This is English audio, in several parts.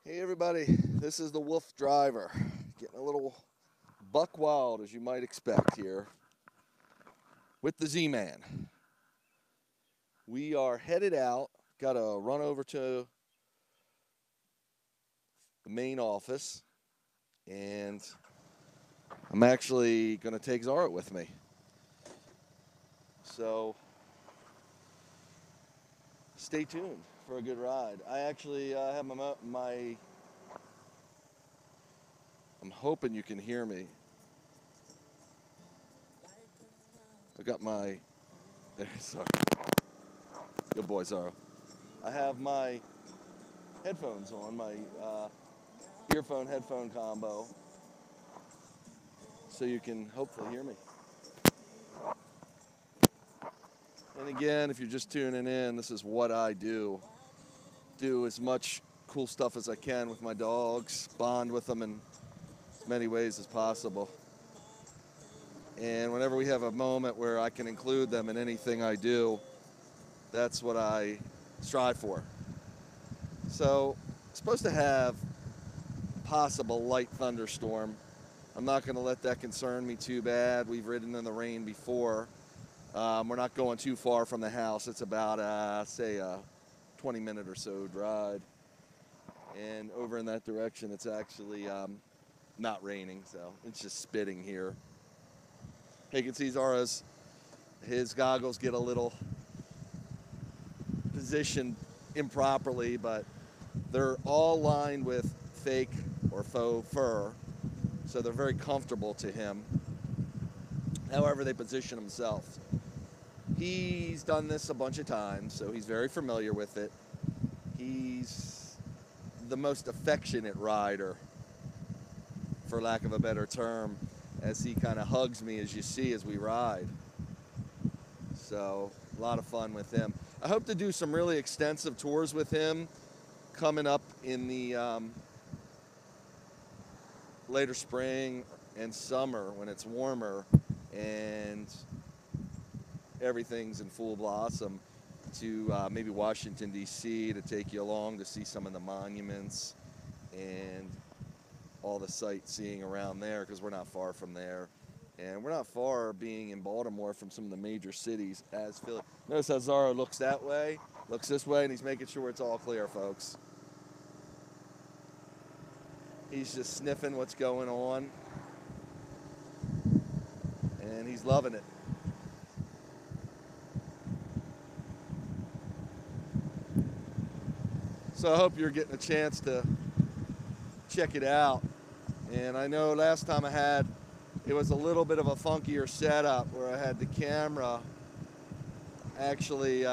Hey everybody, this is the WooFDriver, getting a little buck wild as you might expect here with the Z-Man. We are headed out, got to run over to the main office, and I'm actually going to take Zarro with me. So stay tuned for a good ride. I actually have I'm hoping you can hear me. I got my, sorry, good boy Zarro. I have my headphones on, my earphone headphone combo, so you can hopefully hear me. And again, if you're just tuning in, this is what I do. Do as much cool stuff as I can with my dogs, bond with them in as many ways as possible. And whenever we have a moment where I can include them in anything I do, that's what I strive for. So, supposed to have possible light thunderstorm. I'm not going to let that concern me too bad. We've ridden in the rain before. We're not going too far from the house. It's about, say, a 20-minute or so ride. And over in that direction, it's actually not raining, so it's just spitting here. You can see Zarro's, his goggles get a little positioned improperly, but they're all lined with fake or faux fur, so they're very comfortable to him. However, they position themselves. He's done this a bunch of times, so he's very familiar with it. He's the most affectionate rider, for lack of a better term, as he kind of hugs me, as you see, as we ride. So a lot of fun with him. I hope to do some really extensive tours with him coming up in the later spring and summer when it's warmer and everything's in full blossom, to maybe Washington, D.C., to take you along to see some of the monuments and all the sightseeing around there, because we're not far from there. And we're not far, being in Baltimore, from some of the major cities as Philly. Notice how Zarro looks that way, looks this way, and he's making sure it's all clear, folks. He's just sniffing what's going on, and he's loving it. So I hope you're getting a chance to check it out. And I know last time I had, it was a little bit of a funkier setup where I had the camera actually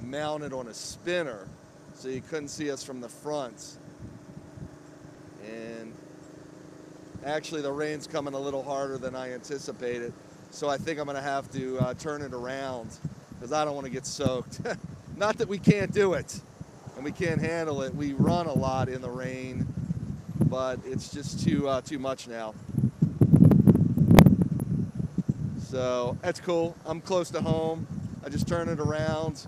mounted on a spinner, so you couldn't see us from the front. And actually the rain's coming a little harder than I anticipated, so I think I'm going to have to turn it around, because I don't want to get soaked. Not that we can't do it and we can't handle it. We run a lot in the rain, but it's just too much now. So that's cool. I'm close to home. I just turn it around,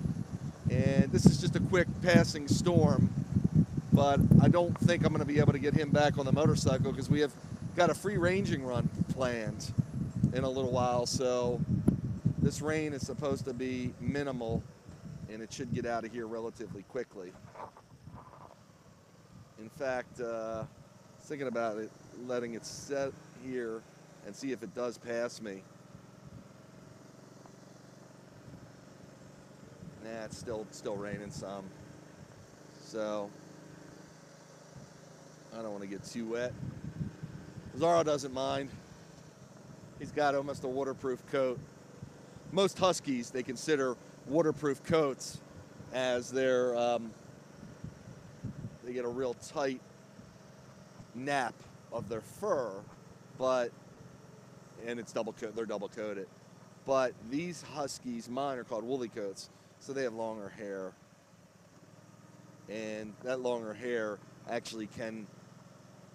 and this is just a quick passing storm, but I don't think I'm going to be able to get him back on the motorcycle, because we have got a free ranging run planned in a little while. So this rain is supposed to be minimal, and it should get out of here relatively quickly. In fact, thinking about it, letting it set here and see if it does pass me. Nah, it's still raining some. So I don't want to get too wet. Zarro doesn't mind. He's got almost a waterproof coat. Most Huskies, they consider waterproof coats as their, they get a real tight nap of their fur, and it's they're double coated. But these Huskies, mine, are called woolly coats, so they have longer hair. And that longer hair actually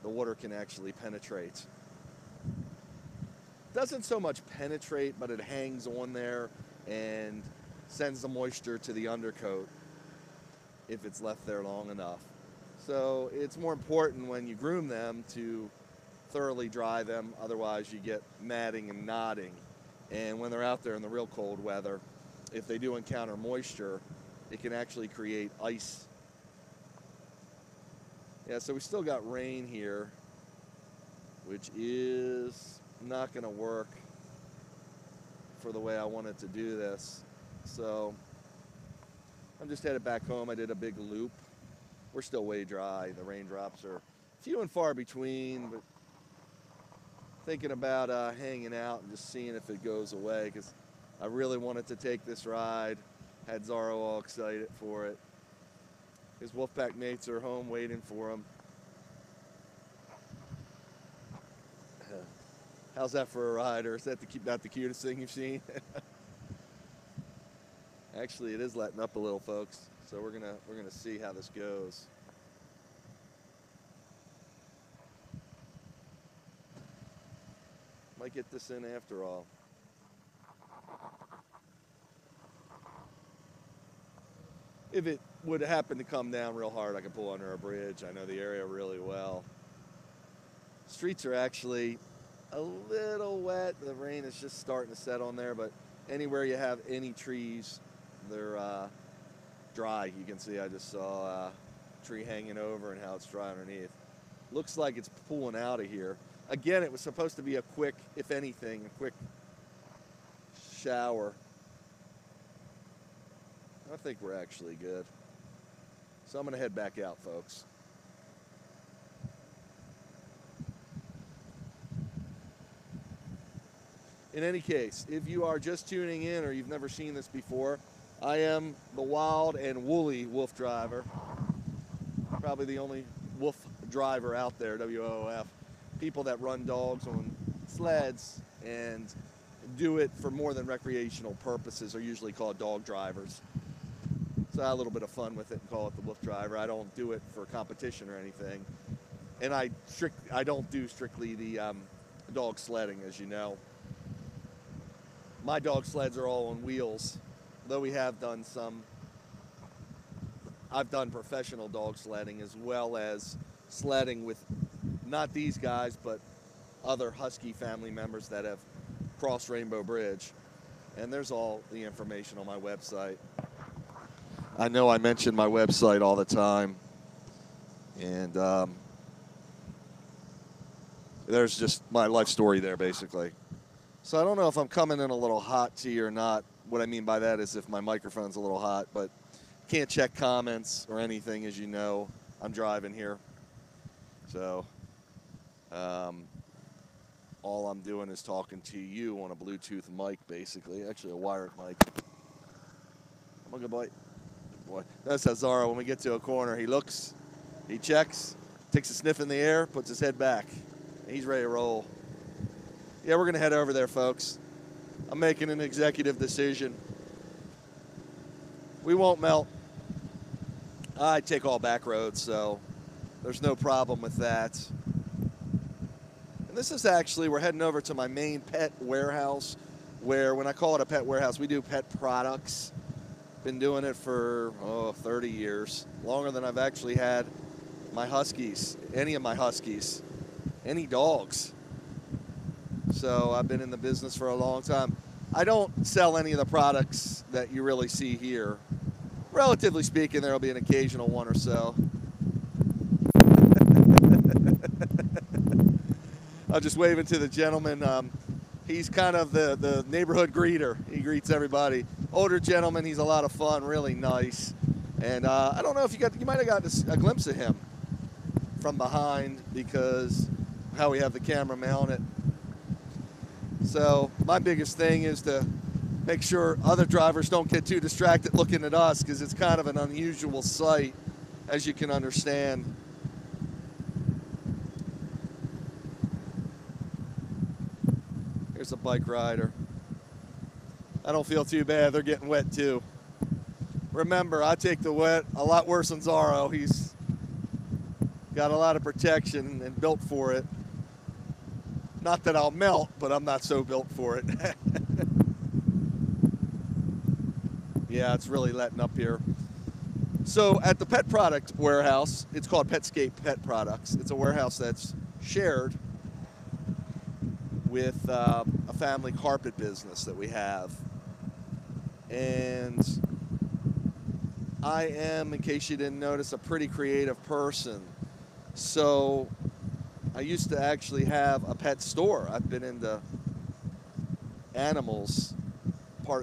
the water can actually penetrate. Doesn't so much penetrate, but it hangs on there and sends the moisture to the undercoat. if it's left there long enough. So it's more important when you groom them to thoroughly dry them, otherwise you get matting and knotting. And when they're out there in the real cold weather, if they do encounter moisture, it can actually create ice. Yeah, so we still got rain here, which is not going to work for the way I wanted to do this. So I'm just headed back home. I did a big loop. We're still way dry. The raindrops are few and far between, but thinking about hanging out and just seeing if it goes away, because I really wanted to take this ride. Had Zarro all excited for it. His Wolfpack mates are home waiting for him. How's that for a rider? Is that not the cutest thing you've seen? Actually, it is letting up a little, folks. So we're gonna see how this goes. Might get this in after all. If it would happen to come down real hard, I could pull under a bridge. I know the area really well. Streets are actually a little wet. The rain is just starting to set on there, but anywhere you have any trees, they're dry. You can see I just saw a tree hanging over and how it's dry underneath. Looks like it's pulling out of here. Again, it was supposed to be a quick, if anything, a quick shower. I think we're actually good. So I'm going to head back out, folks. In any case, if you are just tuning in or you've never seen this before, I am the wild and woolly wolf driver. Probably the only wolf driver out there, WOF. People that run dogs on sleds and do it for more than recreational purposes are usually called dog drivers. So I had a little bit of fun with it and call it the wolf driver. I don't do it for competition or anything. And I don't do strictly the dog sledding, as you know. My dog sleds are all on wheels, though we have done some. I've done professional dog sledding as well as sledding with not these guys, but other Husky family members that have crossed Rainbow Bridge. And there's all the information on my website. I know I mention my website all the time. And there's just my life story there, basically. So I don't know if I'm coming in a little hot to you or not. What I mean by that is if my microphone's a little hot, but can't check comments or anything, as you know. I'm driving here. So all I'm doing is talking to you on a Bluetooth mic, basically. Actually, a wired mic. Come on, good boy. Good boy. That's how Zarro, when we get to a corner, he looks, he checks, takes a sniff in the air, puts his head back. And he's ready to roll. Yeah, we're going to head over there, folks. I'm making an executive decision. We won't melt. I take all back roads, so there's no problem with that. And this is actually, we're heading over to my main pet warehouse, where when I call it a pet warehouse, we do pet products. Been doing it for 30 years, longer than I've actually had my Huskies, any of my Huskies, any dogs. So I've been in the business for a long time. I don't sell any of the products that you really see here. Relatively speaking, there will be an occasional one or so. I'll just wave to the gentleman. He's kind of the neighborhood greeter. He greets everybody. Older gentleman, he's a lot of fun, really nice. And I don't know if you might have gotten a glimpse of him from behind because how we have the camera mounted. So my biggest thing is to make sure other drivers don't get too distracted looking at us, because it's kind of an unusual sight, as you can understand. Here's a bike rider. I don't feel too bad. They're getting wet too. Remember, I take the wet a lot worse than Zarro. He's got a lot of protection and built for it. Not that I'll melt, but I'm not so built for it. Yeah, it's really letting up here. So at the pet product warehouse, it's called Petscape Pet Products. It's a warehouse that's shared with a family carpet business that we have. And I am, in case you didn't notice, a pretty creative person. So I used to actually have a pet store. I've been into animals.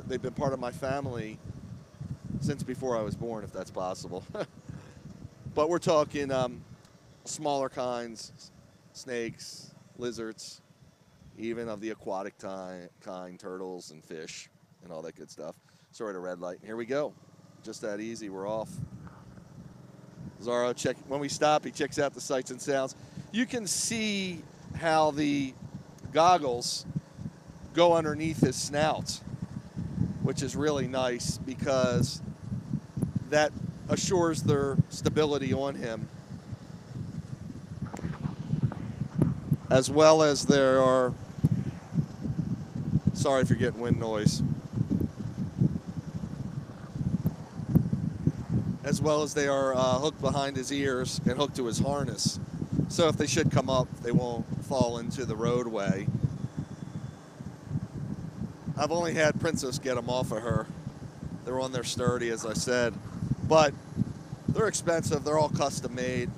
They've been part of my family since before I was born, if that's possible. But we're talking smaller kinds, snakes, lizards, even of the aquatic kind, turtles and fish and all that good stuff. Sorry to red light. Here we go. Just that easy. We're off. Zarro, when we stop, he checks out the sights and sounds. You can see how the goggles go underneath his snout, which is really nice because that assures their stability on him, as well as there are, sorry if you're getting wind noise, as well as they are hooked behind his ears and hooked to his harness. So if they should come up, they won't fall into the roadway. I've only had Princess get them off of her. They're on there sturdy, as I said. But they're expensive. They're all custom made.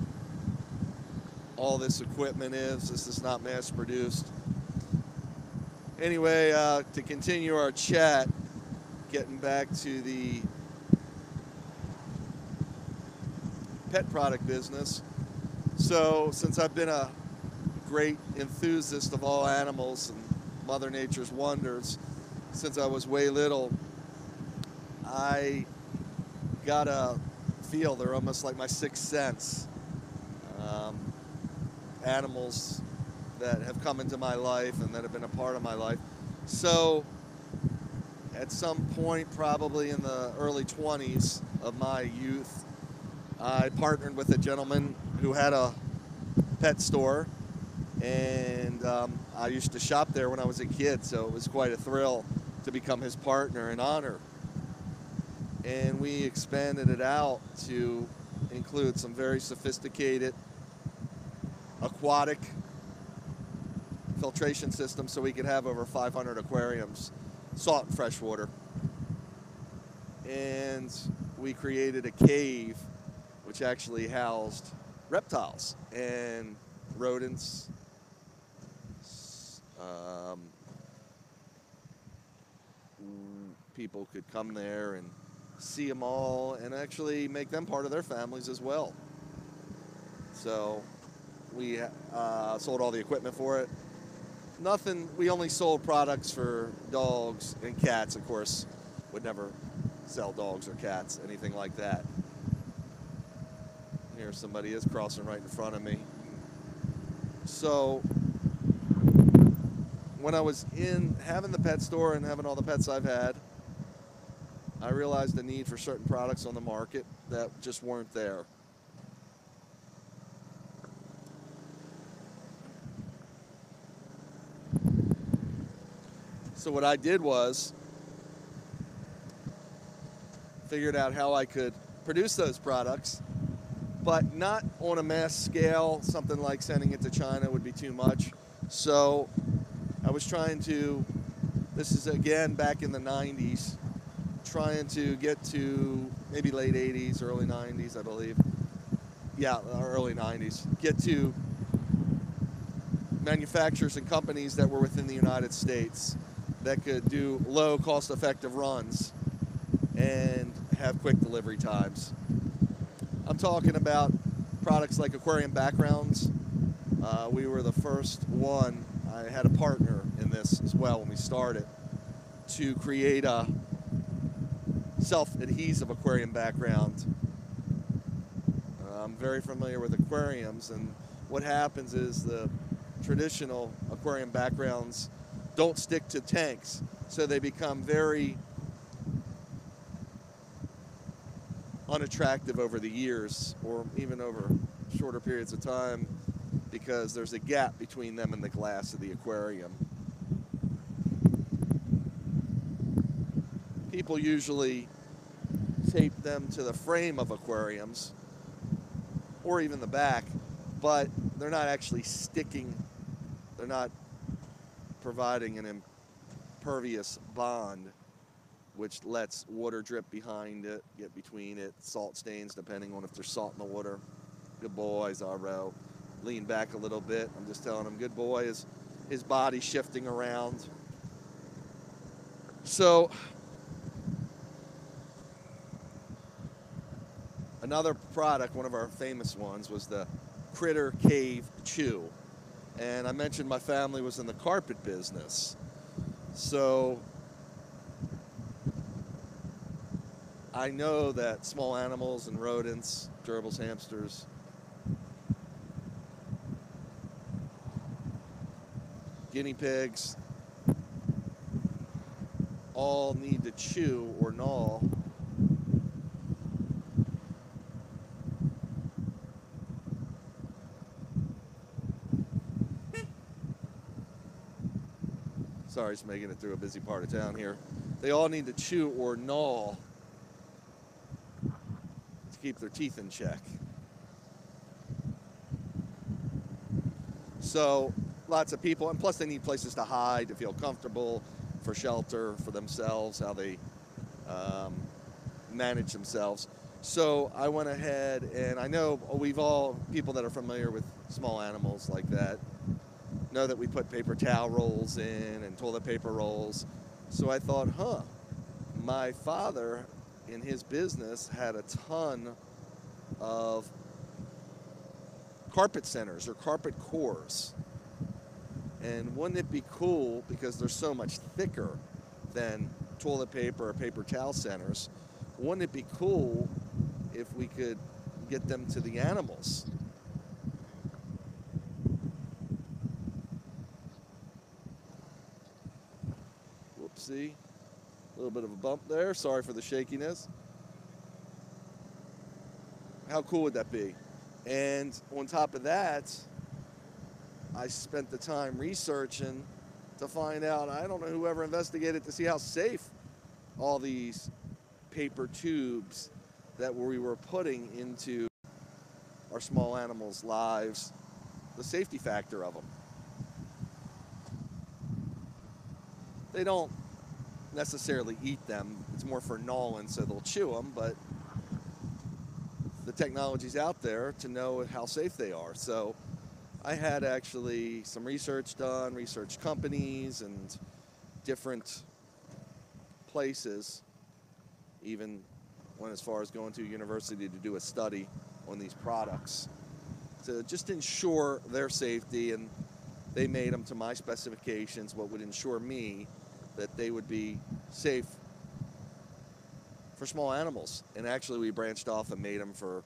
All this equipment is. This is not mass produced. Anyway, to continue our chat, getting back to the pet product business. So since I've been a great enthusiast of all animals and Mother Nature's wonders since I was way little, I got a feel. They're almost like my sixth sense. Animals that have come into my life and that have been a part of my life. So at some point, probably in the early 20s of my youth, I partnered with a gentleman who had a pet store, and I used to shop there when I was a kid, so it was quite a thrill to become his partner and honor. And we expanded it out to include some very sophisticated aquatic filtration systems so we could have over 500 aquariums, salt and freshwater. And we created a cave which actually housed reptiles and rodents. People could come there and see them all and actually make them part of their families as well. So we sold all the equipment for it. We only sold products for dogs and cats, of course. Would never sell dogs or cats, anything like that. Here somebody is crossing right in front of me. So when I was in having the pet store and having all the pets I've had, I realized the need for certain products on the market that just weren't there. So what I did was figured out how I could produce those products, but not on a mass scale. Something like sending it to China would be too much. So I was trying to, this is again back in the 90s, trying to get to maybe late 80s, early 90s, I believe. Yeah, early 90s. Get to manufacturers and companies that were within the United States that could do low cost-effective runs and have quick delivery times. I'm talking about products like aquarium backgrounds. We were the first one. I had a partner in this as well when we started to create a self-adhesive aquarium background. I'm very familiar with aquariums, and what happens is the traditional aquarium backgrounds don't stick to tanks, so they become very unattractive over the years, or even over shorter periods of time, because there's a gap between them and the glass of the aquarium. People usually tape them to the frame of aquariums or even the back, but they're not actually sticking. They're not providing an impervious bond, which lets water drip behind it, get between it, salt stains depending on if there's salt in the water. Good boy, Zarro. Lean back a little bit. I'm just telling him, good boy, his body's shifting around. So another product, one of our famous ones, was the Critter Cave Chew. And I mentioned my family was in the carpet business. So I know that small animals and rodents, gerbils, hamsters, guinea pigs, all need to chew or gnaw sorry, just making it through a busy part of town here. They all need to chew or gnaw to keep their teeth in check. So lots of people, and plus they need places to hide, to feel comfortable, for shelter, for themselves, how they manage themselves. So I went ahead, and I know people that are familiar with small animals like that, know that we put paper towel rolls in and toilet paper rolls. So I thought, my father in his business had a ton of carpet centers or carpet cores. And wouldn't it be cool, because they're so much thicker than toilet paper or paper towel centers, wouldn't it be cool if we could get them to the animals? Whoopsie. A little bit of a bump there. Sorry for the shakiness. How cool would that be? And on top of that, I spent the time researching to find out, I don't know whoever investigated to see how safe all these paper tubes that we were putting into our small animals' lives, the safety factor of them. They don't necessarily eat them. It's more for gnawing, so they'll chew them, but the technology's out there to know how safe they are. So I had actually some research done, research companies and different places, even went as far as going to a university to do a study on these products to just ensure their safety, and they made them to my specifications, what would ensure me that they would be safe for small animals. And actually we branched off and made them for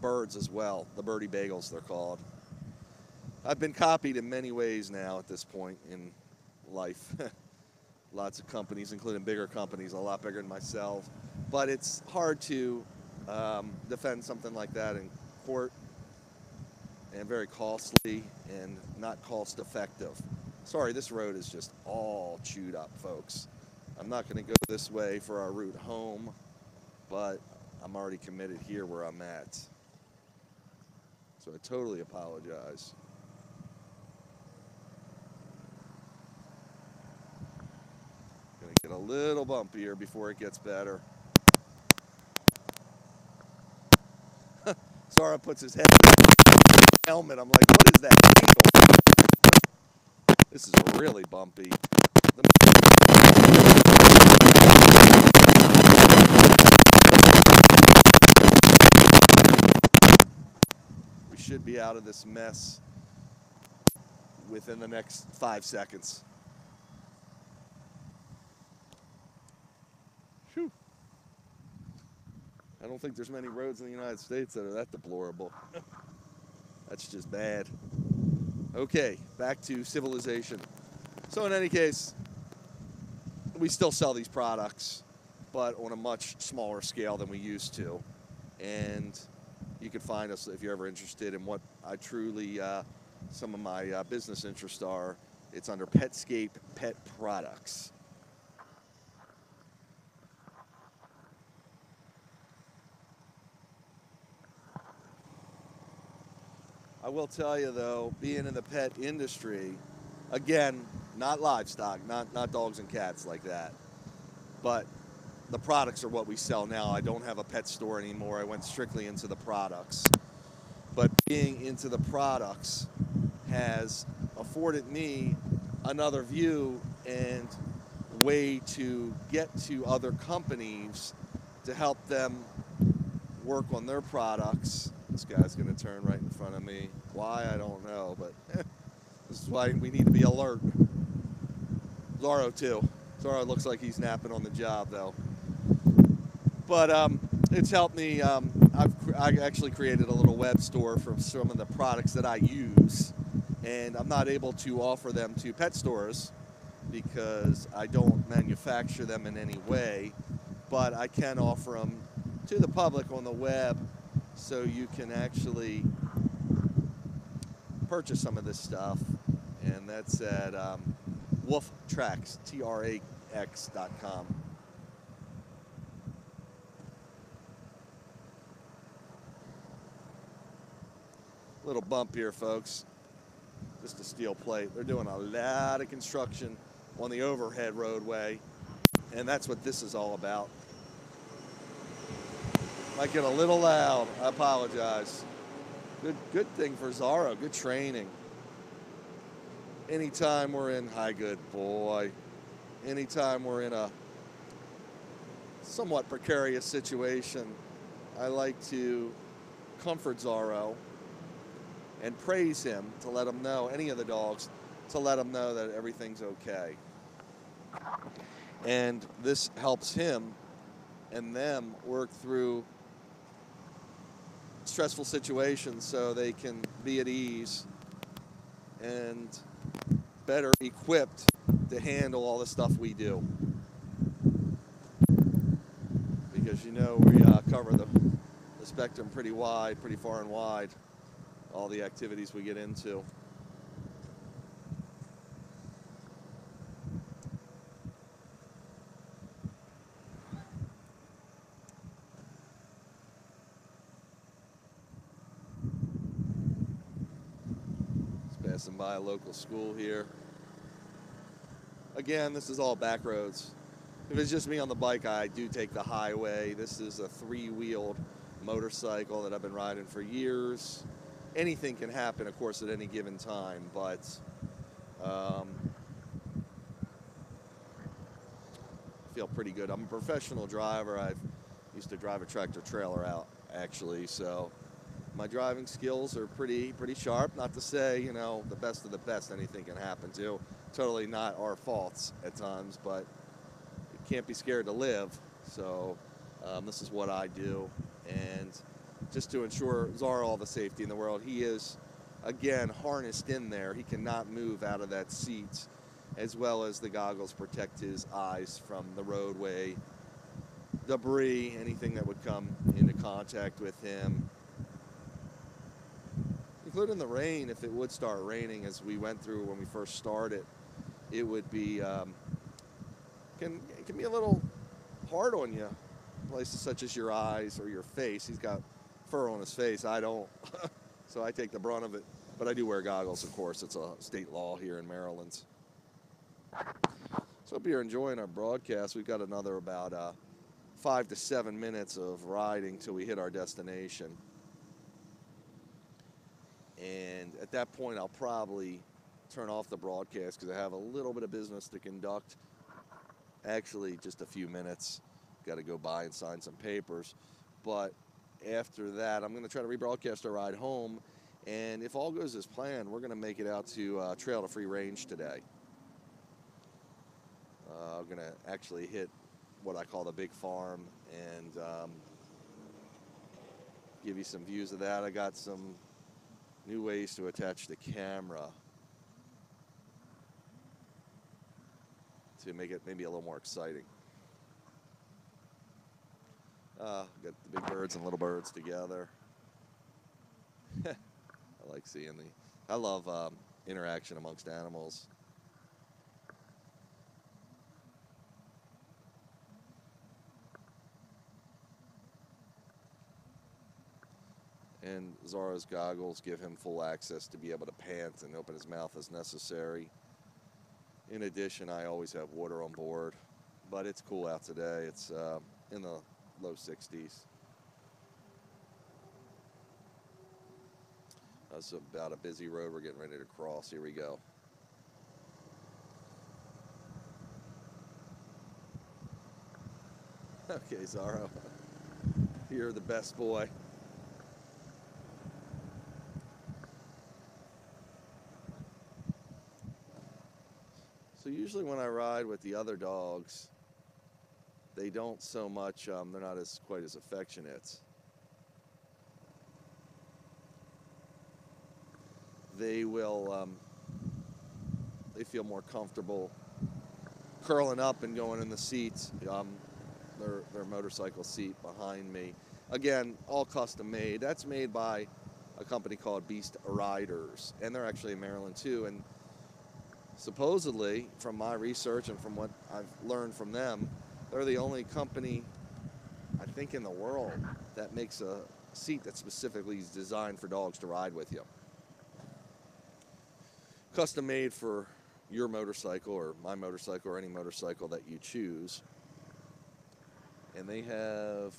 birds as well, the birdie bagels they're called. I've been copied in many ways now at this point in life. Lots of companies, including bigger companies, a lot bigger than myself. But it's hard to defend something like that in court, and very costly and not cost effective. Sorry, this road is just all chewed up, folks. I'm not going to go this way for our route home, but I'm already committed here where I'm at. So I totally apologize. Gonna get a little bumpier before it gets better. Zarro puts his head in the helmet. I'm like, what is that needle? This is really bumpy. We should be out of this mess within the next 5 seconds. Whew. I don't think there's many roads in the United States that are that deplorable. That's just bad. Okay, back to civilization. So in any case, we still sell these products, but on a much smaller scale than we used to. And you can find us if you're ever interested in what I truly, some of my business interests are. It's under Petscape Pet Products. I will tell you though, being in the pet industry, again, not livestock, not dogs and cats like that, but the products are what we sell now. I don't have a pet store anymore. I went strictly into the products. But being into the products has afforded me another view and way to get to other companies to help them work on their products. This guy's going to turn right in front of me. Why, I don't know, but this is why we need to be alert. Zarro too. Zarro looks like he's napping on the job though. But it's helped me. I actually created a little web store for some of the products that I use, and I'm not able to offer them to pet stores because I don't manufacture them in any way, but I can offer them to the public on the web, so you can actually purchase some of this stuff, and that's at WooFTrax, TRAX.com. Little bump here, folks. Just a steel plate. They're doing a lot of construction on the overhead roadway, and that's what this is all about. Might get a little loud. I apologize. Good thing for Zarro. Good training. Anytime we're in, hi, good boy. Anytime we're in a somewhat precarious situation, I like to comfort Zarro and praise him to let him know, any of the dogs, to let him know that everything's okay. And this helps him and them work through stressful situations so they can be at ease and better equipped to handle all the stuff we do. Because you know we cover the spectrum pretty wide, pretty far and wide, all the activities we get into. Passing by a local school here. Again, this is all back roads. If it's just me on the bike, I do take the highway. This is a three-wheeled motorcycle that I've been riding for years. Anything can happen, of course, at any given time, but I feel pretty good. I'm a professional driver. I used to drive a tractor trailer out, actually, so my driving skills are pretty sharp. Not to say, you know, the best of the best, anything can happen to. Totally not our faults at times, but you can't be scared to live. So this is what I do. And just to ensure Zarro all the safety in the world, he is, again, harnessed in there. He cannot move out of that seat, as well as the goggles protect his eyes from the roadway, debris, anything that would come into contact with him. Including the rain. If it would start raining, as we went through when we first started, it would be it can be a little hard on you, places such as your eyes or your face. He's got fur on his face. I don't, so I take the brunt of it. But I do wear goggles, of course. It's a state law here in Maryland. So hope you're enjoying our broadcast. We've got another about 5 to 7 minutes of riding till we hit our destination. And at that point, I'll probably turn off the broadcast because I have a little bit of business to conduct. Actually, just a few minutes. Got to go by and sign some papers. But after that, I'm going to try to rebroadcast our ride home. And if all goes as planned, we're going to make it out to Trail to Free Range today. I'm going to actually hit what I call the big farm and give you some views of that. I got some new ways to attach the camera to make it maybe a little more exciting. Got the big birds and little birds together. I like seeing I love interaction amongst animals. And Zarro's goggles give him full access to be able to pant and open his mouth as necessary. In addition, I always have water on board, but it's cool out today. It's in the low 60s. That's about a busy road we're getting ready to cross. Here we go. Okay, Zarro, you're the best boy. So usually when I ride with the other dogs, they don't so much, they're not quite as affectionate. They will, they feel more comfortable curling up and going in the seats, their motorcycle seat behind me. Again, all custom made. That's made by a company called Beast Riders, and they're actually in Maryland too. And supposedly, from my research and from what I've learned from them, they're the only company, I think, in the world that makes a seat that specifically is designed for dogs to ride with you. Custom made for your motorcycle or my motorcycle or any motorcycle that you choose. And they have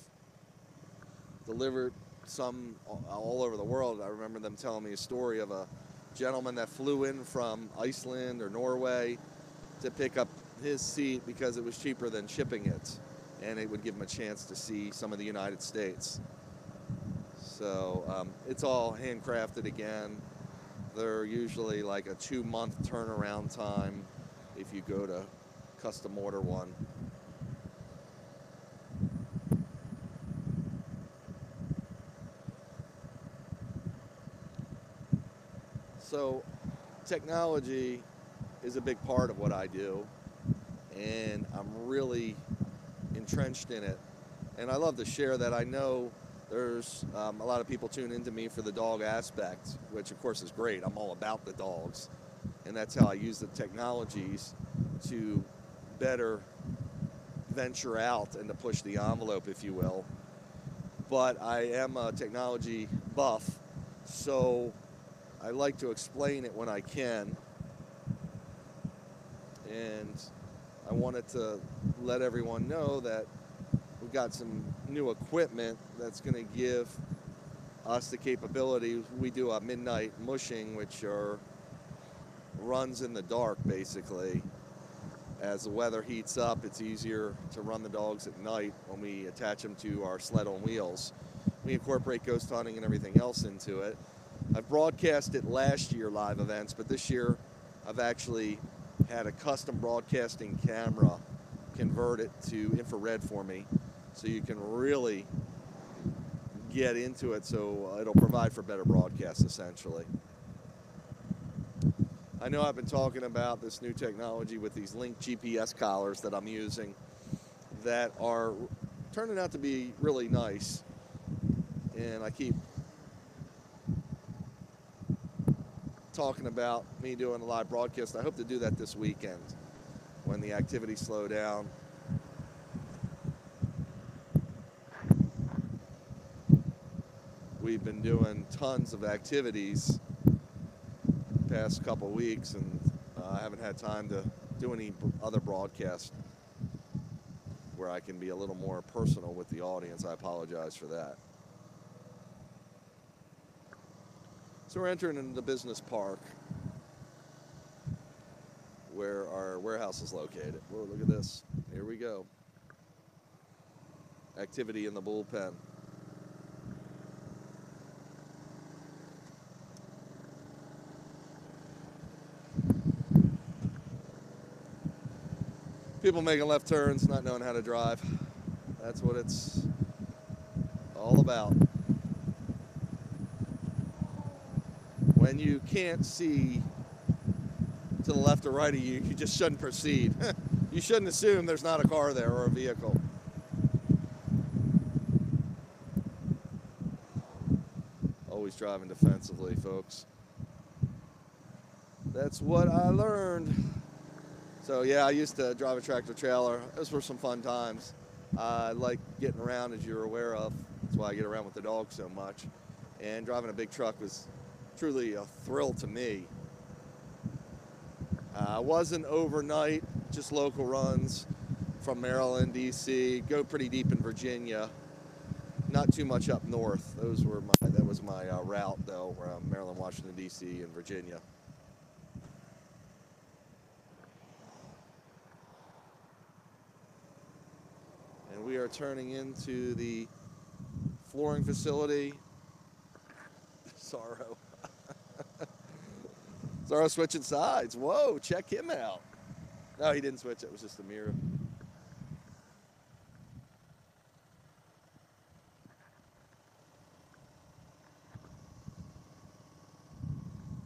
delivered some all over the world. I remember them telling me a story of a gentleman that flew in from Iceland or Norway to pick up his seat because it was cheaper than shipping it, and it would give him a chance to see some of the United States. So it's all handcrafted again. They're usually like a 2-month turnaround time if you go to custom order one. So technology is a big part of what I do, and I'm really entrenched in it. And I love to share that. I know there's a lot of people tune into me for the dog aspect, which of course is great. I'm all about the dogs, and that's how I use the technologies to better venture out and to push the envelope, if you will. But I am a technology buff, so I like to explain it when I can, and I wanted to let everyone know that we've got some new equipment that's going to give us the capability. We do a midnight mushing, which runs in the dark, basically. As the weather heats up, it's easier to run the dogs at night when we attach them to our sled on wheels. We incorporate ghost hunting and everything else into it. I've broadcasted last year live events, but this year I've actually had a custom broadcasting camera convert it to infrared for me, so you can really get into it, so it'll provide for better broadcasts, essentially. I know I've been talking about this new technology with these linked GPS collars that I'm using that are turning out to be really nice, and I keep talking about me doing a live broadcast. I hope to do that this weekend when the activities slow down. We've been doing tons of activities the past couple weeks, and I haven't had time to do any other broadcasts where I can be a little more personal with the audience. I apologize for that. So we're entering into the business park where our warehouse is located. Whoa, look at this. Here we go. Activity in the bullpen. People making left turns, not knowing how to drive. That's what it's all about. When you can't see to the left or right of you, you just shouldn't proceed. You shouldn't assume there's not a car there or a vehicle. Always driving defensively, folks. That's what I learned. So yeah, I used to drive a tractor trailer. Those were some fun times. I like getting around, as you're aware of. That's why I get around with the dog so much. and driving a big truck was truly a thrill to me. Wasn't overnight, just local runs from Maryland, D.C., go pretty deep in Virginia, not too much up north. That was my route, though, around Maryland, Washington, D.C., and Virginia. And we are turning into the flooring facility. Zarro. Zarro switching sides. Whoa, check him out. No, he didn't switch. It was just a mirror.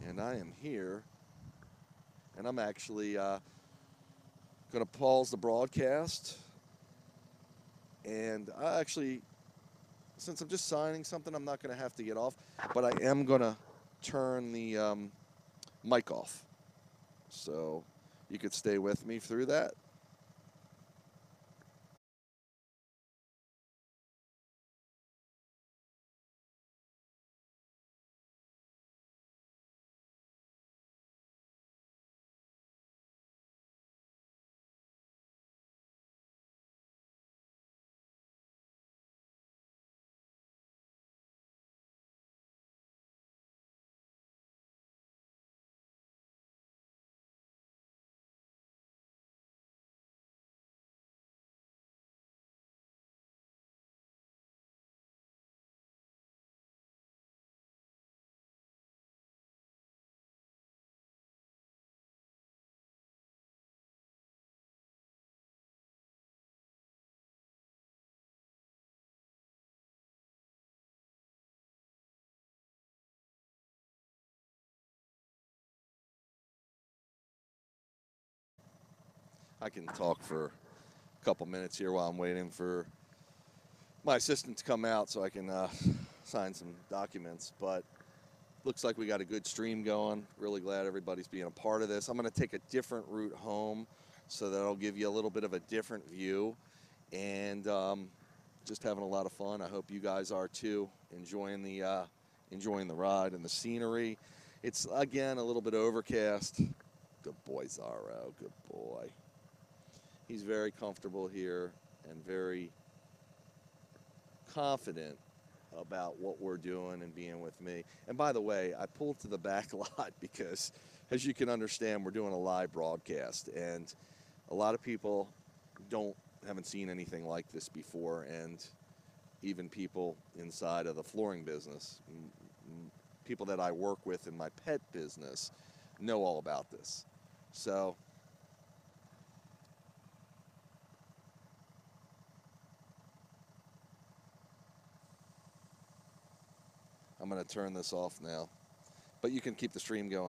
And I am here. And I'm actually going to pause the broadcast. And I actually, since I'm just signing something, I'm not going to have to get off. But I am going to turn the mic off. So you could stay with me through that. I can talk for a couple minutes here while I'm waiting for my assistant to come out so I can sign some documents. But looks like we got a good stream going. Really glad everybody's being a part of this. I'm going to take a different route home, so that'll give you a little bit of a different view. And just having a lot of fun. I hope you guys are too, enjoying the ride and the scenery. It's, again, a little bit overcast. Good boy, Zarro. Good boy. He's very comfortable here and very confident about what we're doing and being with me. And by the way, I pulled to the back lot because, as you can understand, we're doing a live broadcast, and a lot of people haven't seen anything like this before, and even people inside of the flooring business, people that I work with in my pet business, know all about this. So I'm going to turn this off now, but you can keep the stream going.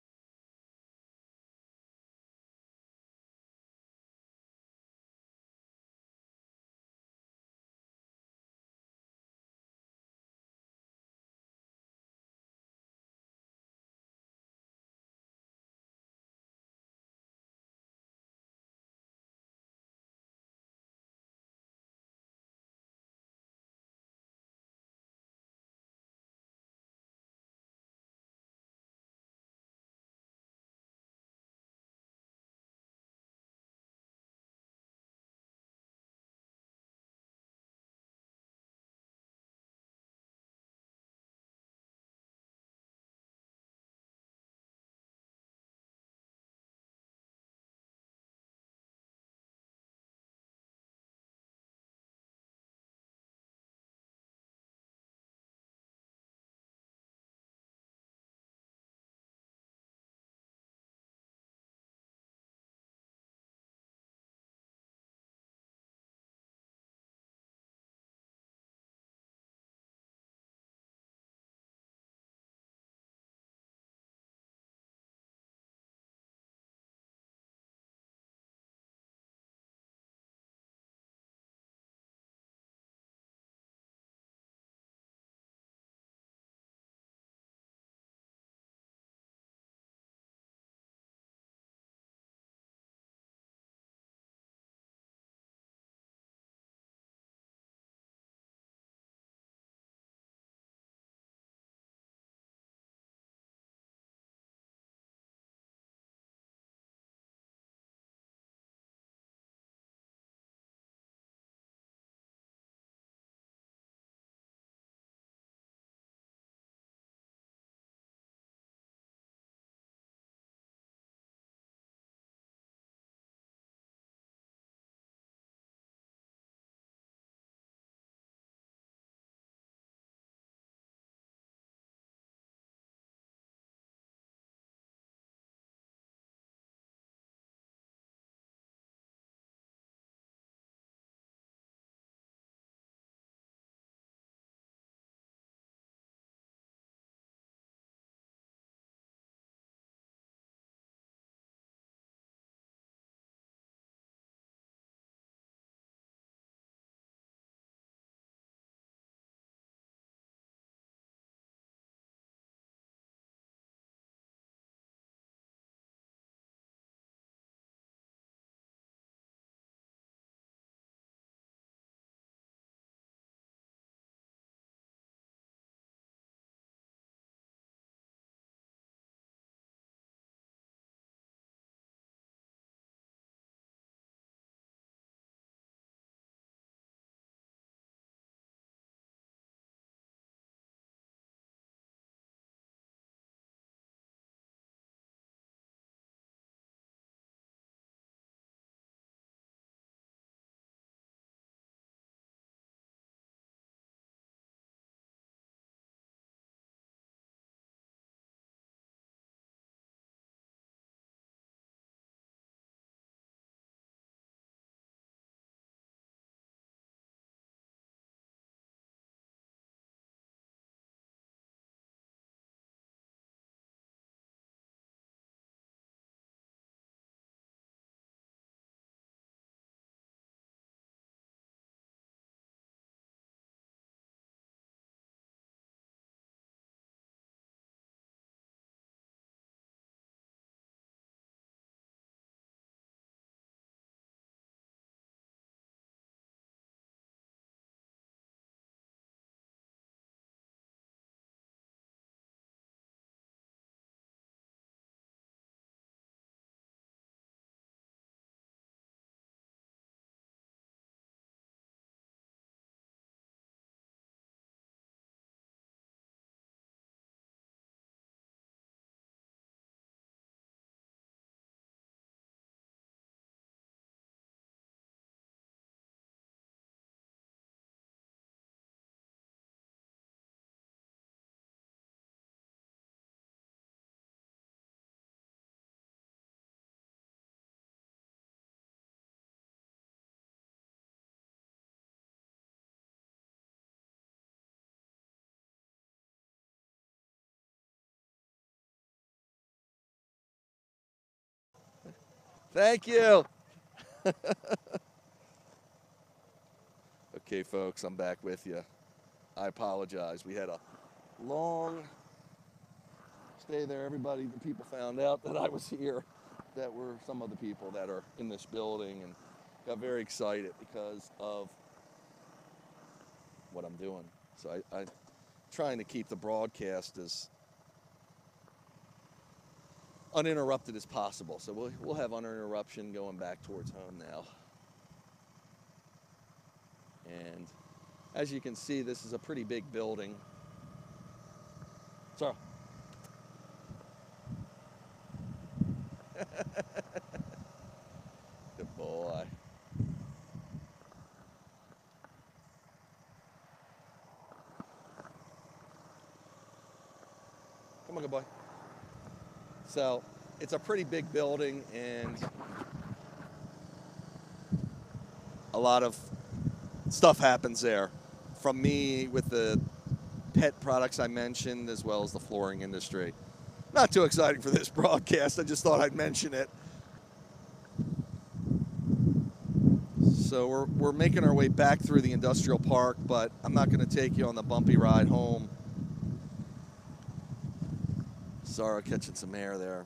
Thank you. Okay, folks, I'm back with you. I apologize. We had a long stay there. Everybody, the people found out that I was here. That were some of the people that are in this building, and got very excited because of what I'm doing. So I'm trying to keep the broadcast as uninterrupted as possible. So we'll have uninterruption going back towards home now. And as you can see, this is a pretty big building. Sorry. Good boy. Come on, good boy. So it's a pretty big building, and a lot of stuff happens there. From me with the pet products I mentioned, as well as the flooring industry. Not too exciting for this broadcast. I just thought I'd mention it. So we're making our way back through the industrial park, but I'm not going to take you on the bumpy ride home. Zarro catching some air there.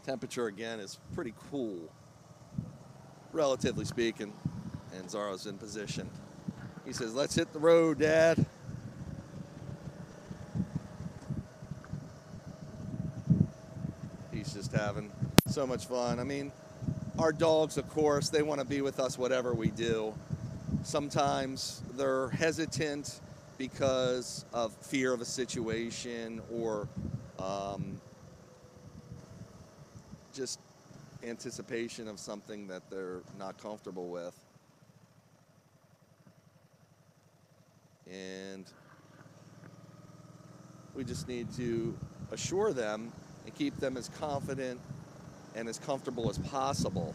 Temperature again is pretty cool, relatively speaking, and Zarro's in position. He says, "Let's hit the road, Dad." He's just having so much fun. I mean, our dogs, of course, they want to be with us whatever we do. Sometimes they're hesitant because of fear of a situation, or just anticipation of something that they're not comfortable with. And we just need to assure them and keep them as confident and as comfortable as possible.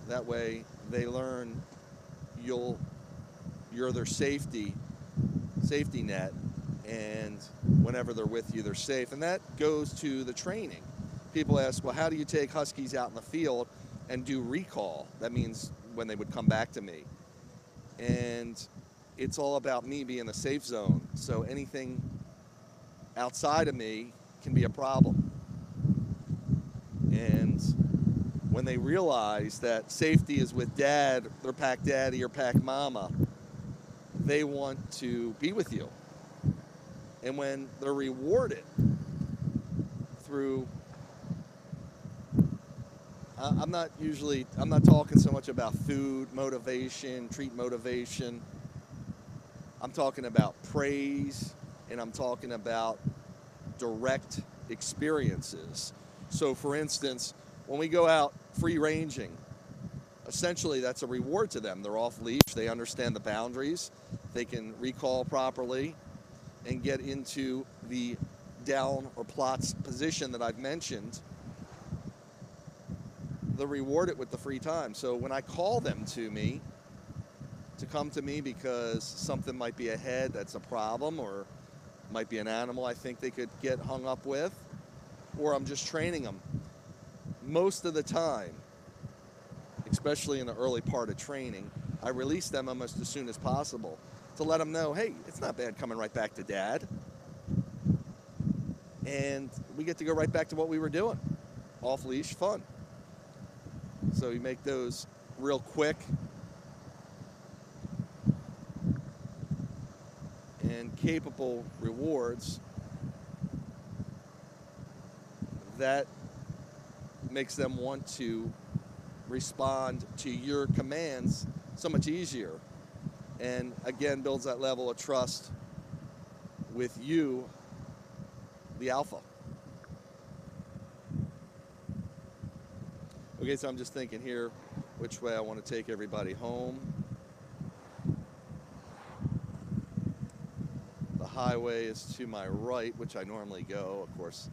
That way they learn you're their safety net, and whenever they're with you, they're safe. And that goes to the training. People ask, well, how do you take Huskies out in the field and do recall? That means when they would come back to me. And it's all about me being a safe zone. So anything outside of me can be a problem. And when they realize that safety is with Dad, their pack daddy or pack mama, they want to be with you. And when they're rewarded through, I'm not talking so much about food motivation, treat motivation. I'm talking about praise, and I'm talking about direct experiences. So for instance, when we go out free ranging, essentially that's a reward to them. They're off leash, they understand the boundaries, they can recall properly and get into the down or plots position that I've mentioned. They're rewarded with the free time. So when I call them to come to me because something might be ahead that's a problem, or might be an animal I think they could get hung up with, or I'm just training them. Most of the time, especially in the early part of training, I release them almost as soon as possible to let them know, hey, it's not bad coming right back to Dad. And we get to go right back to what we were doing. Off-leash fun. So you make those real quick and capable rewards. That makes them want to respond to your commands so much easier. And again, builds that level of trust with you, the alpha. Okay, so I'm just thinking here which way I want to take everybody home. The highway is to my right, which I normally go. Of course,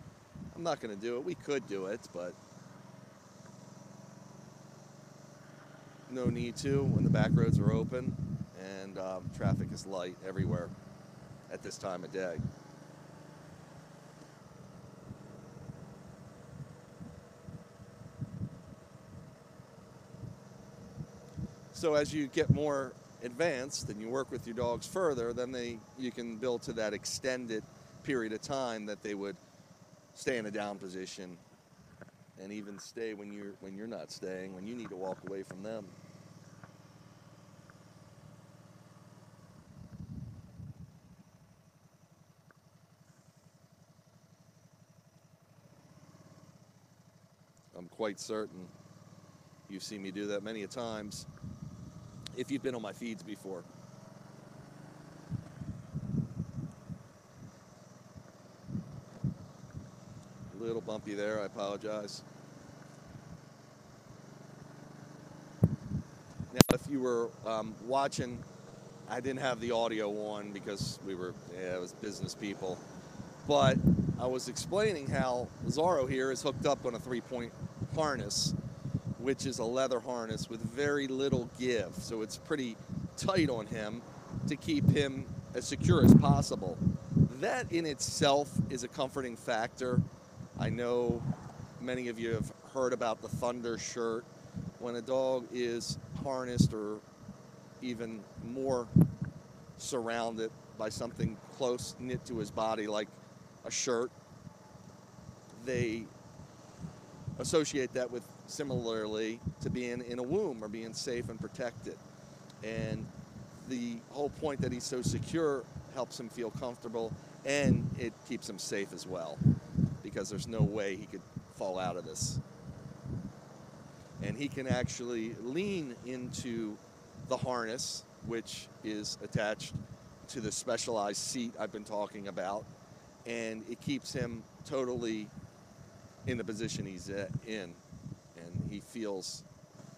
I'm not going to do it. We could do it, but no need to when the back roads are open and traffic is light everywhere at this time of day. So as you get more advanced and you work with your dogs further, then you can build to that extended period of time that they would stay in a down position and even stay when you're not staying, when you need to walk away from them. I'm quite certain you've seen me do that many a times if you've been on my feeds before. A little bumpy there, I apologize. Now, if you were watching, I didn't have the audio on because it was business people. But I was explaining how Zarro here is hooked up on a 3-point harness, which is a leather harness with very little give. So it's pretty tight on him to keep him as secure as possible. That in itself is a comforting factor. I know many of you have heard about the Thunder shirt. When a dog is harnessed or even more surrounded by something close knit to his body like a shirt, they associate that with similarly to being in a womb or being safe and protected. And the whole point that he's so secure helps him feel comfortable, and it keeps him safe as well, because there's no way he could fall out of this. And he can actually lean into the harness, which is attached to the specialized seat I've been talking about, and it keeps him totally in the position he's in, and he feels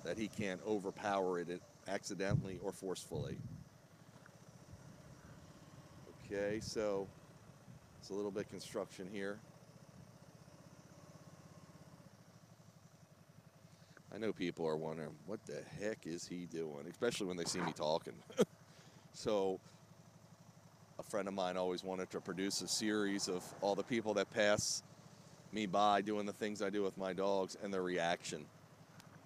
that he can't overpower it accidentally or forcefully. Okay, so it's a little bit construction here. I know people are wondering, what the heck is he doing? Especially when they see me talking. So a friend of mine always wanted to produce a series of all the people that pass me by doing the things I do with my dogs and their reaction.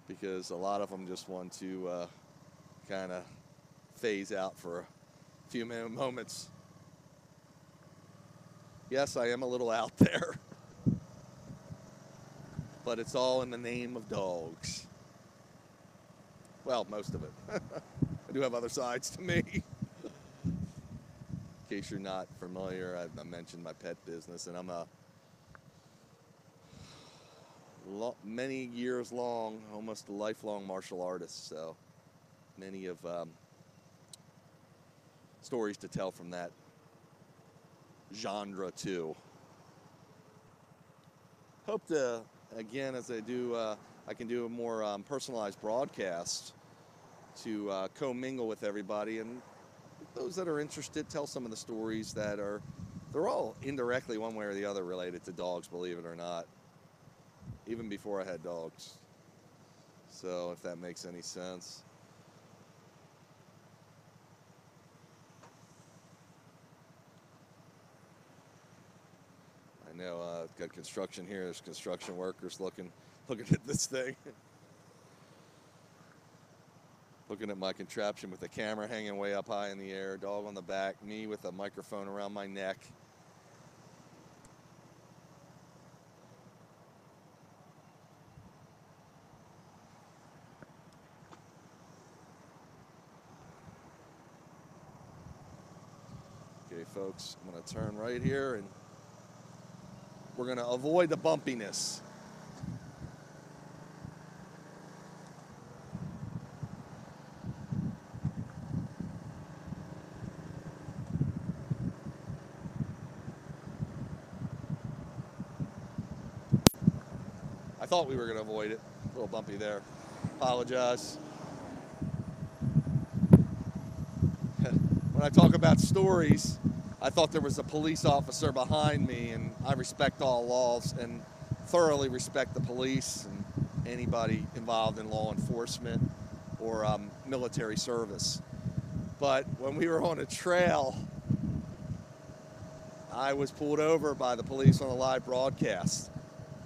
Because a lot of them just want to kind of phase out for a few moments. Yes, I am a little out there. But it's all in the name of dogs. Well, most of it. I do have other sides to me. In case you're not familiar, I mentioned my pet business, and I'm a many years long, almost a lifelong martial artist, so many of stories to tell from that genre too. Hope to, again, as I do, I can do a more personalized broadcast to commingle with everybody, and those that are interested, tell some of the stories that they're all indirectly one way or the other related to dogs, believe it or not, even before I had dogs. So if that makes any sense. I know got construction here. There's construction workers looking at this thing. Looking at my contraption with the camera hanging way up high in the air, dog on the back, me with a microphone around my neck. Okay, folks, I'm going to turn right here, and we're going to avoid the bumpiness. I thought we were going to avoid it. A little bumpy there. Apologize. When I talk about stories, I thought there was a police officer behind me, and I respect all laws and thoroughly respect the police and anybody involved in law enforcement or military service. But when we were on a trail, I was pulled over by the police on a live broadcast,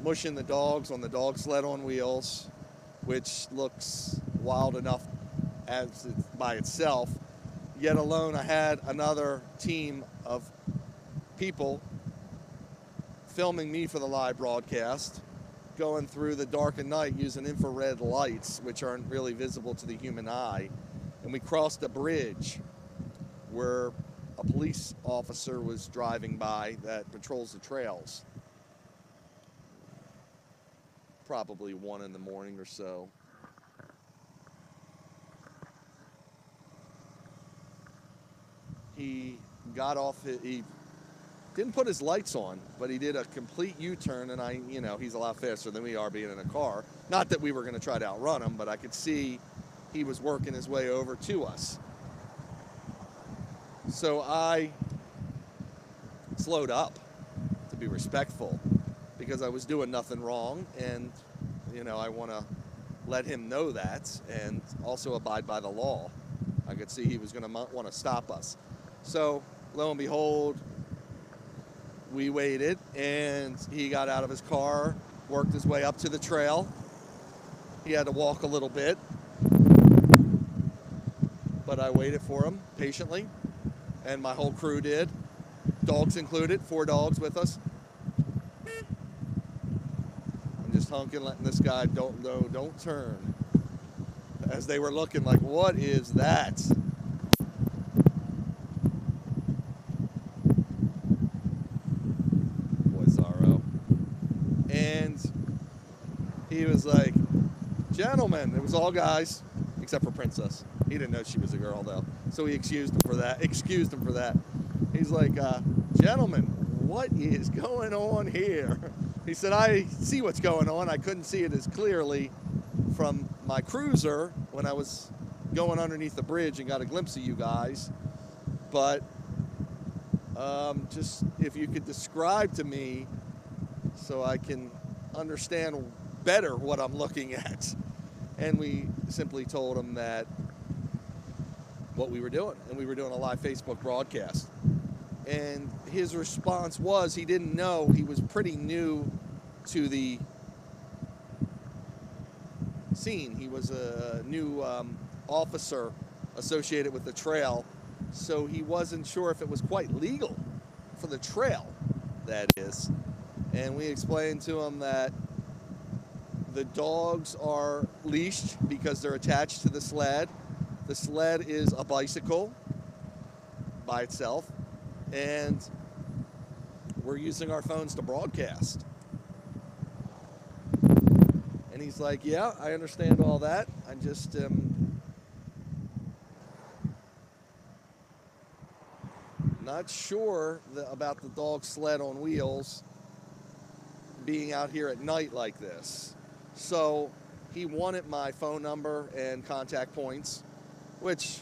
mushing the dogs on the dog sled on wheels, which looks wild enough as by itself, yet alone I had another team of people filming me for the live broadcast, going through the dark of night using infrared lights, which aren't really visible to the human eye. And we crossed a bridge where a police officer was driving by that patrols the trails. Probably 1 in the morning or so. He got off, he didn't put his lights on, but he did a complete U-turn, and he's a lot faster than we are being in a car. Not that we were going to try to outrun him, but I could see he was working his way over to us. So I slowed up to be respectful because I was doing nothing wrong, and I want to let him know that and also abide by the law. I could see he was going to want to stop us. So lo and behold, we waited, and he got out of his car, worked his way up to the trail. He had to walk a little bit, but I waited for him patiently, and my whole crew did, dogs included, 4 dogs with us. I'm just honking, letting this guy don't turn. As they were looking like, what is that? Boy, Zarro. And he was like, gentlemen, it was all guys, except for Princess. He didn't know she was a girl, though, so he excused him for that. He's like, gentlemen, what is going on here? He said, I see what's going on. I couldn't see it as clearly from my cruiser when I was going underneath the bridge and got a glimpse of you guys. But just if you could describe to me so I can understand better what I'm looking at. And we simply told him that what we were doing, and we were doing a live Facebook broadcast. And his response was he didn't know. He was pretty new to the scene. He was a new officer associated with the trail, so he wasn't sure if it was quite legal for the trail, that is. And we explained to him that the dogs are leashed because they're attached to the sled. The sled is a bicycle by itself, and we're using our phones to broadcast. And he's like, yeah, I understand all that. I just not sure about the dog sled on wheels being out here at night like this. So he wanted my phone number and contact points, which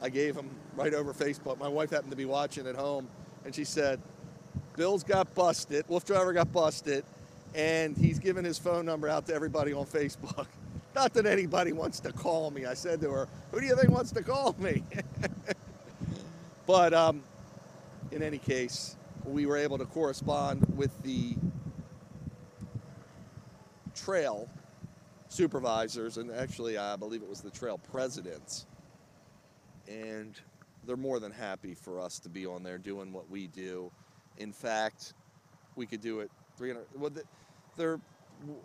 I gave him right over Facebook. My wife happened to be watching at home, and she said, Bill's got busted, WooFDriver got busted, and he's giving his phone number out to everybody on Facebook. Not that anybody wants to call me. I said to her, who do you think wants to call me? But in any case, we were able to correspond with the trail supervisors, and actually I believe it was the trail presidents, and they're more than happy for us to be on there doing what we do. In fact, we could do it 300. Well, the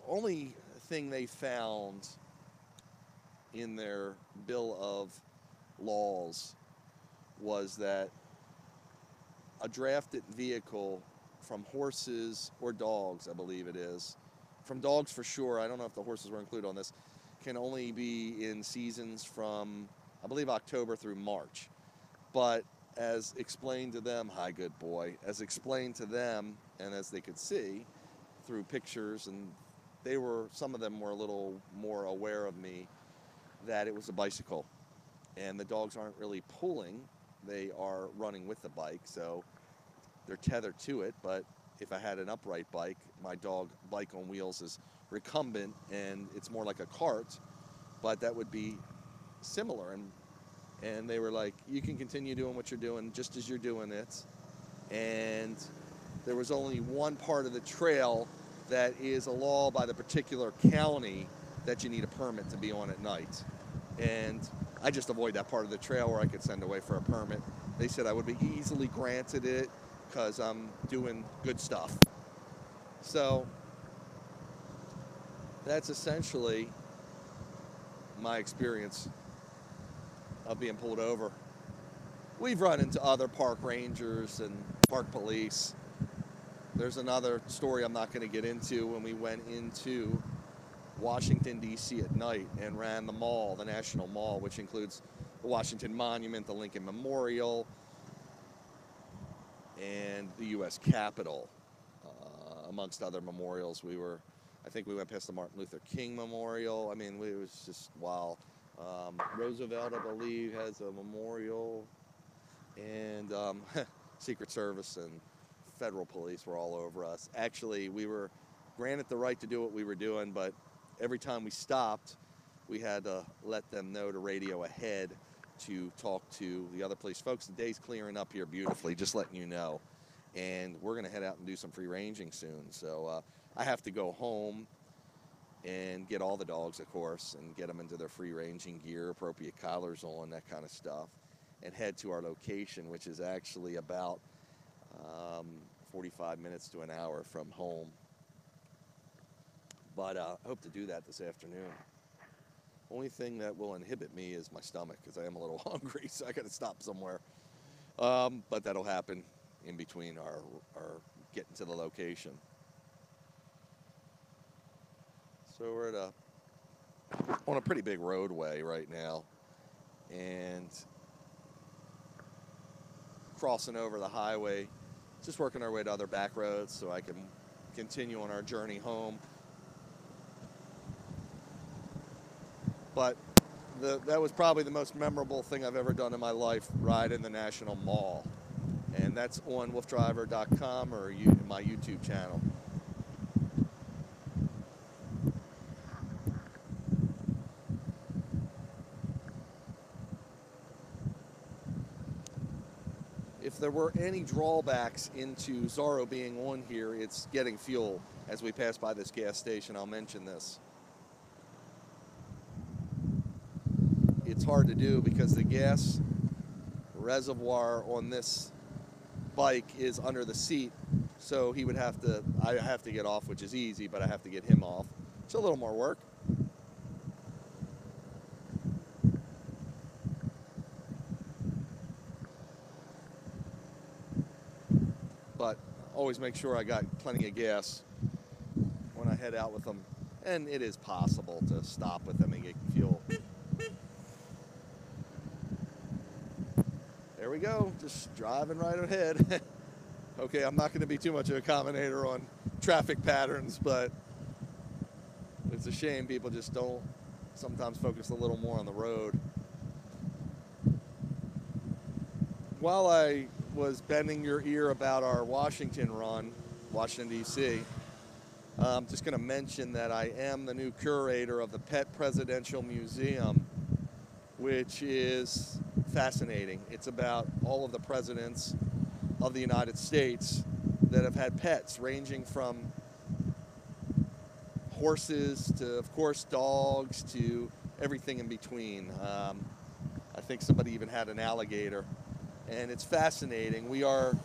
only thing they found in their bill of laws was that a drafted vehicle from horses or dogs, I believe it is, from dogs for sure, I don't know if the horses were included on this, can only be in seasons from, I believe, October through March. But as explained to them, hi, good boy, as explained to them, and as they could see through pictures, and some of them were a little more aware of me, that it was a bicycle. And the dogs aren't really pulling, they are running with the bike, so they're tethered to it. But if I had an upright bike, my dog bike on wheels is recumbent, and it's more like a cart, but that would be similar. And they were like, you can continue doing what you're doing just as you're doing it. And there was only one part of the trail that is a law by the particular county that you need a permit to be on at night. And I just avoid that part of the trail where I could send away for a permit. They said I would be easily granted it because I'm doing good stuff. So that's essentially my experience of being pulled over. We've run into other park rangers and park police. There's another story I'm not going to get into when we went into Washington, D.C. at night and ran the mall, the National Mall, which includes the Washington Monument, the Lincoln Memorial, and the U.S. Capitol, amongst other memorials. I think we went past the Martin Luther King Memorial. I mean, it was just wow. Roosevelt, I believe, has a memorial, and Secret Service and federal police were all over us. Actually, we were granted the right to do what we were doing, but every time we stopped, we had to let them know to radio ahead to talk to the other police folks. The day's clearing up here beautifully, just letting you know. And we're going to head out and do some free ranging soon. So I have to go home and get all the dogs, of course, and get them into their free ranging gear, appropriate collars on, that kind of stuff, and head to our location, which is actually about 45 minutes to an hour from home. But I hope to do that this afternoon. Only thing that will inhibit me is my stomach, because I am a little hungry, so I got to stop somewhere. But that'll happen in between our getting to the location. So we're on a pretty big roadway right now, and crossing over the highway, just working our way to other back roads so I can continue on our journey home. But that was probably the most memorable thing I've ever done in my life, ride in the National Mall. And that's on WooFDriver.com or my YouTube channel. If there were any drawbacks into Zarro being on here, it's getting fuel. As we pass by this gas station, I'll mention this. It's hard to do because the gas reservoir on this bike is under the seat, so I have to get off, which is easy, but I have to get him off. It's a little more work. But always make sure I got plenty of gas when I head out with them. And it is possible to stop with them and get fuel. There we go, just driving right ahead. Okay, I'm not going to be too much of a commentator on traffic patterns, but it's a shame people just don't sometimes focus a little more on the road. While I was bending your ear about our Washington run, Washington, D.C., I'm just going to mention that I am the new curator of the Pet Presidential Museum, which is fascinating. It's about all of the presidents of the United States that have had pets, ranging from horses to, of course, dogs to everything in between. I think somebody even had an alligator. And it's fascinating. We are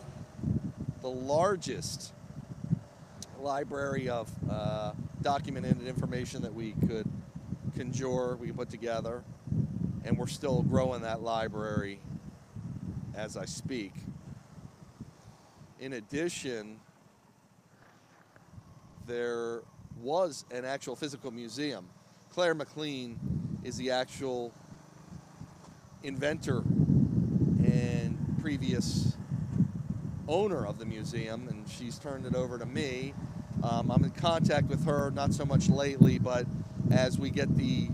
the largest library of documented information that we could conjure, we could put together. And we're still growing that library as I speak. In addition, there was an actual physical museum. Claire McLean is the actual inventor and previous owner of the museum, and she's turned it over to me. I'm in contact with her, not so much lately, but as we get the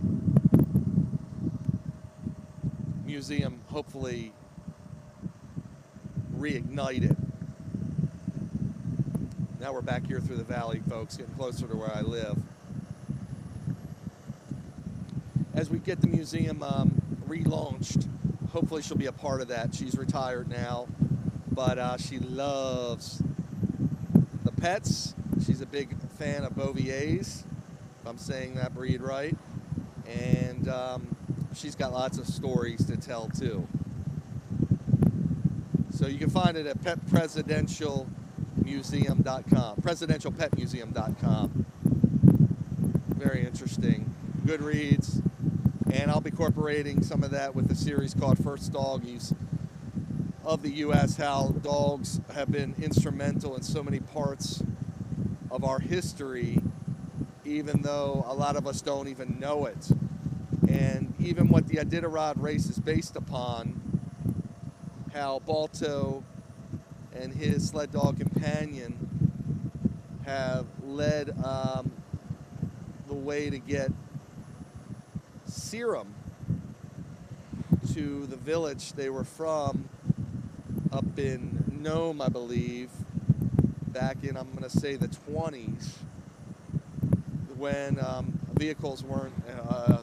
museum hopefully reignited. Now we're back here through the valley, folks, getting closer to where I live. As we get the museum relaunched, hopefully she'll be a part of that. She's retired now, but she loves the pets. She's a big fan of Boviers, if I'm saying that breed right. And she's got lots of stories to tell too. So you can find it at petpresidentialmuseum.com, presidentialpetmuseum.com. Very interesting, good reads, and I'll be incorporating some of that with a series called First Doggies of the U.S., how dogs have been instrumental in so many parts of our history, even though a lot of us don't even know it. And even what the Iditarod race is based upon, how Balto and his sled dog companion have led the way to get serum to the village they were from up in Nome, I believe, back in, I'm going to say, the 20s, when vehicles weren't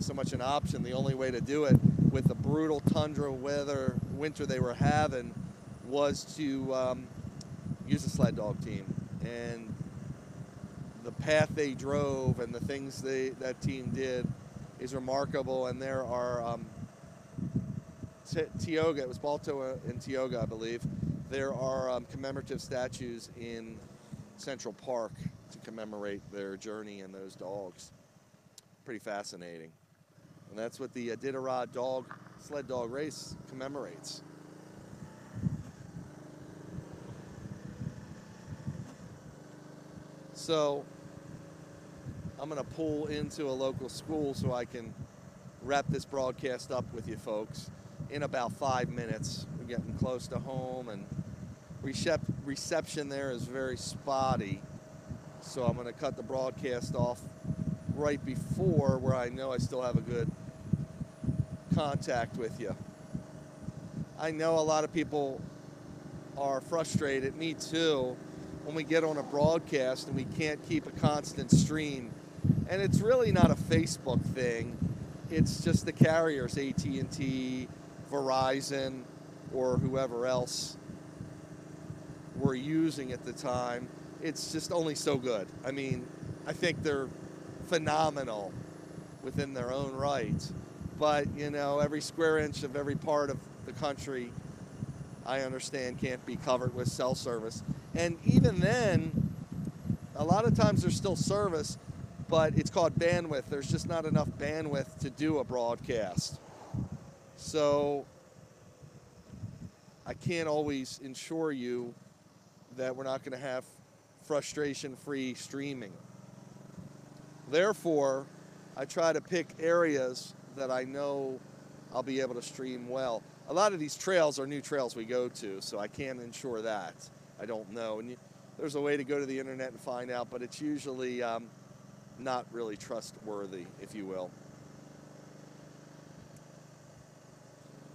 so much an option. The only way to do it with the brutal tundra winter they were having was to use a sled dog team. And the path they drove and the things that team did is remarkable. And there are Tioga, it was Balto and Tioga, I believe. There are commemorative statues in Central Park to commemorate their journey and those dogs. Pretty fascinating. And that's what the Iditarod sled dog race commemorates. So I'm going to pull into a local school so I can wrap this broadcast up with you folks in about 5 minutes. We're getting close to home, and reception there is very spotty. So I'm going to cut the broadcast off right before, where I know I still have a good contact with you. I know a lot of people are frustrated, me too, when we get on a broadcast and we can't keep a constant stream. And it's really not a Facebook thing. It's just the carriers, AT&T, Verizon, or whoever else we're using at the time. It's just only so good. I mean, I think they're phenomenal within their own right. But, you know, every square inch of every part of the country, I understand, can't be covered with cell service. And even then, a lot of times there's still service, but it's called bandwidth. There's just not enough bandwidth to do a broadcast. So I can't always ensure you that we're not going to have frustration-free streaming. Therefore, I try to pick areas that I know I'll be able to stream well. A lot of these trails are new trails we go to, so I can't ensure that. I don't know. And there's a way to go to the internet and find out, but it's usually not really trustworthy, if you will.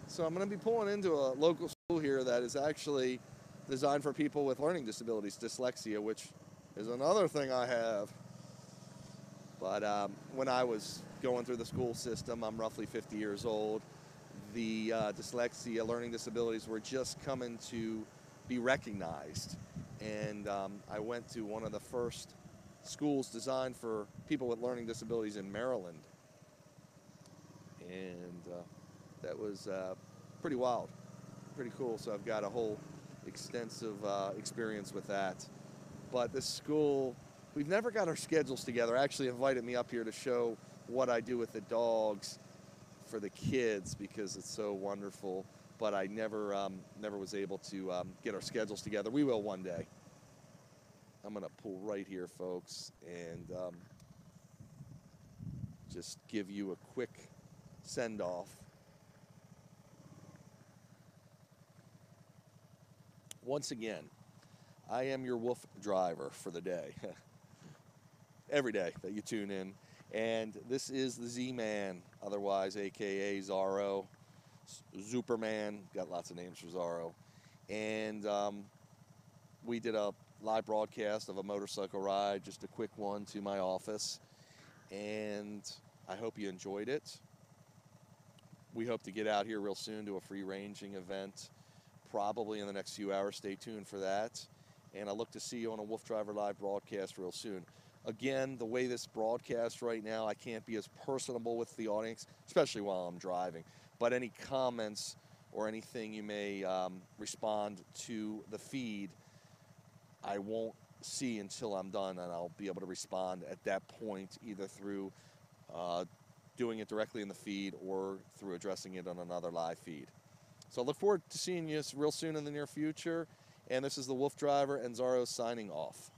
So I'm going to be pulling into a local school here that is actually designed for people with learning disabilities, dyslexia, which is another thing I have. But when I was going through the school system, I'm roughly 50 years old, the dyslexia, learning disabilities were just coming to be recognized. And I went to one of the first schools designed for people with learning disabilities in Maryland. And that was pretty wild, pretty cool. So I've got a whole extensive experience with that. But this school, we've never got our schedules together. Actually invited me up here to show what I do with the dogs for the kids because it's so wonderful. But I never was able to get our schedules together. We will one day. I'm going to pull right here, folks, and just give you a quick send-off. Once again, I am your WooFDriver for the day. Every day that you tune in. And this is the Z-Man, otherwise a.k.a. Zarro, Superman, got lots of names for Zarro. And we did a live broadcast of a motorcycle ride, just a quick one to my office. And I hope you enjoyed it. We hope to get out here real soon to a free ranging event, probably in the next few hours. Stay tuned for that. And I look to see you on a WooFDriver Live broadcast real soon. Again, the way this broadcasts right now, I can't be as personable with the audience, especially while I'm driving. But any comments or anything you may respond to the feed, I won't see until I'm done, and I'll be able to respond at that point, either through doing it directly in the feed or through addressing it on another live feed. So I look forward to seeing you real soon in the near future. And this is the WooFDriver and Zarro signing off.